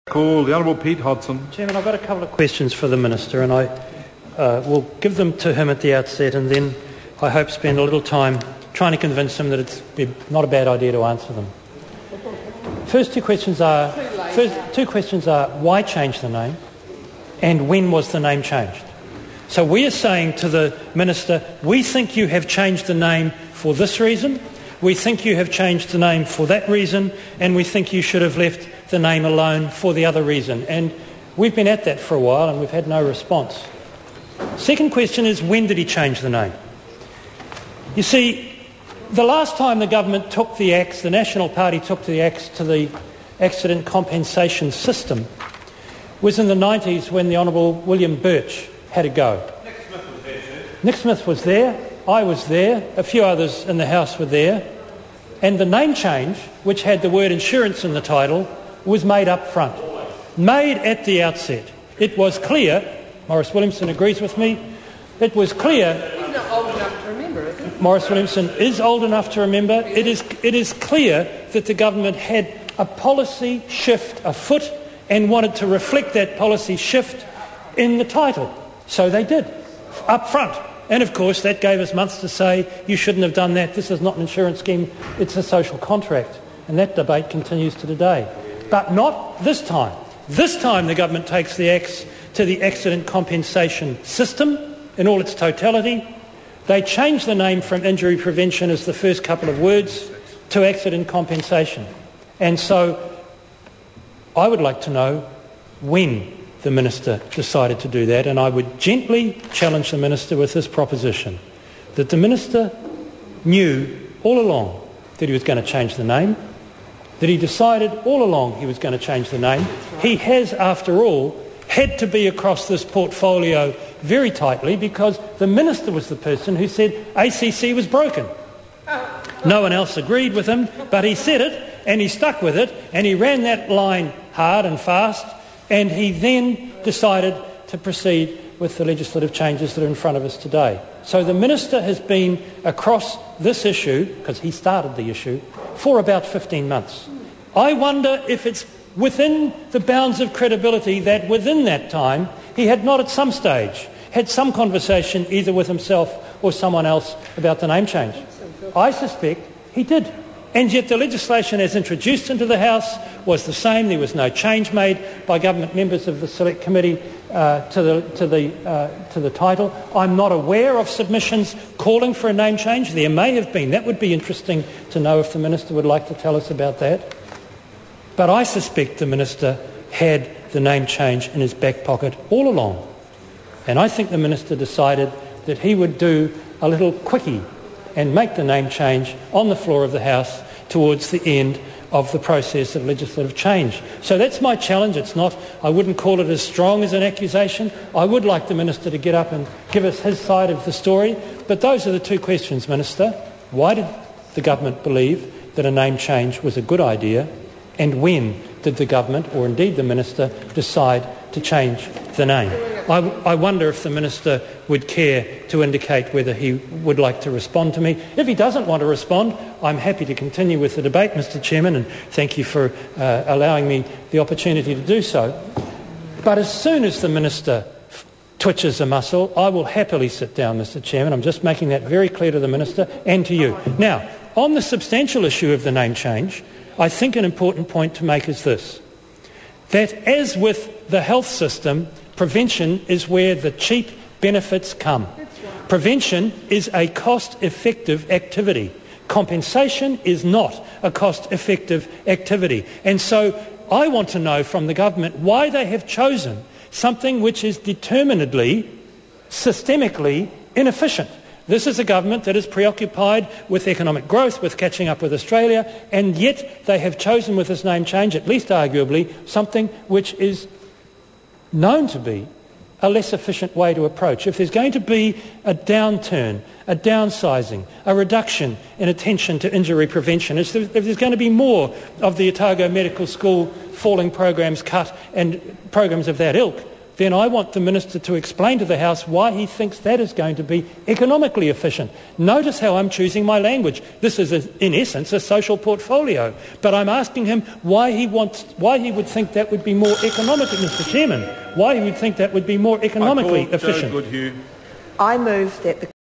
Call the Honourable Pete Hodson. Chairman, I've got a couple of questions for the Minister, and I will give them to him at the outset, and then I hope spend a little time trying to convince him that it's not a bad idea to answer them. First two questions are why change the name, and when was the name changed? So we are saying to the Minister, we think you have changed the name for this reason, we think you have changed the name for that reason, and we think you should have left the name alone for the other reason. And we've been at that for a while and we've had no response. Second question is, when did he change the name? You see, the last time the government took the axe, the National Party took the axe to the accident compensation system, was in the 90s when the Honourable William Birch had a go. Nick Smith was there, I was there, a few others in the House were there, and the name change, which had the word insurance in the title, was made up front, made at the outset. It was clear, Maurice Williamson agrees with me, it was clear. He's not old enough to remember, is he? Maurice Williamson is old enough to remember. It is clear that the government had a policy shift afoot and wanted to reflect that policy shift in the title. So they did, up front. And of course that gave us months to say, you shouldn't have done that, this is not an insurance scheme, it's a social contract. And that debate continues to today. But not this time. This time the government takes the axe to the accident compensation system in all its totality. They change the name from injury prevention as the first couple of words to accident compensation. And so I would like to know when the Minister decided to do that, and I would gently challenge the Minister with this proposition, that the Minister knew all along that he was going to change the name, that he decided all along he was going to change the name. He has, after all, had to be across this portfolio very tightly because the Minister was the person who said ACC was broken. No one else agreed with him, but he said it and he stuck with it and he ran that line hard and fast, and he then decided to proceed with the legislative changes that are in front of us today. So the Minister has been across this issue, because he started the issue, for about 15 months. I wonder if it's within the bounds of credibility that within that time he had not at some stage had some conversation either with himself or someone else about the name change. I suspect he did. And yet the legislation as introduced into the House was the same. There was no change made by government members of the Select Committee to the title. I'm not aware of submissions calling for a name change. There may have been. That would be interesting to know if the Minister would like to tell us about that. But I suspect the Minister had the name change in his back pocket all along. And I think the Minister decided that he would do a little quickie and make the name change on the floor of the House towards the end of the process of legislative change. So that's my challenge. It's not, I wouldn't call it as strong as an accusation. I would like the Minister to get up and give us his side of the story. But those are the two questions, Minister. Why did the government believe that a name change was a good idea? And when did the government, or indeed the Minister, decide to change the name? I wonder if the Minister would care to indicate whether he would like to respond to me. If he doesn't want to respond, I'm happy to continue with the debate, Mr. Chairman, and thank you for allowing me the opportunity to do so. But as soon as the Minister twitches a muscle, I will happily sit down, Mr. Chairman. I'm just making that very clear to the Minister and to you. Now, on the substantial issue of the name change, I think an important point to make is this, that as with the health system, prevention is where the cheap benefits come. Prevention is a cost-effective activity. Compensation is not a cost-effective activity. And so I want to know from the government why they have chosen something which is determinedly, systemically inefficient. This is a government that is preoccupied with economic growth, with catching up with Australia, and yet they have chosen with this name change, at least arguably, something which is known to be a less efficient way to approach. If there's going to be a downturn, a downsizing, a reduction in attention to injury prevention, if there's going to be more of the Otago Medical School falling programs cut and programs of that ilk, then I want the Minister to explain to the House why he thinks that is going to be economically efficient. Notice how I'm choosing my language. This is, in essence, a social portfolio. But I'm asking him why he would think that would be more economically, Mr. Chairman, why he would think that would be more economically efficient. I move that the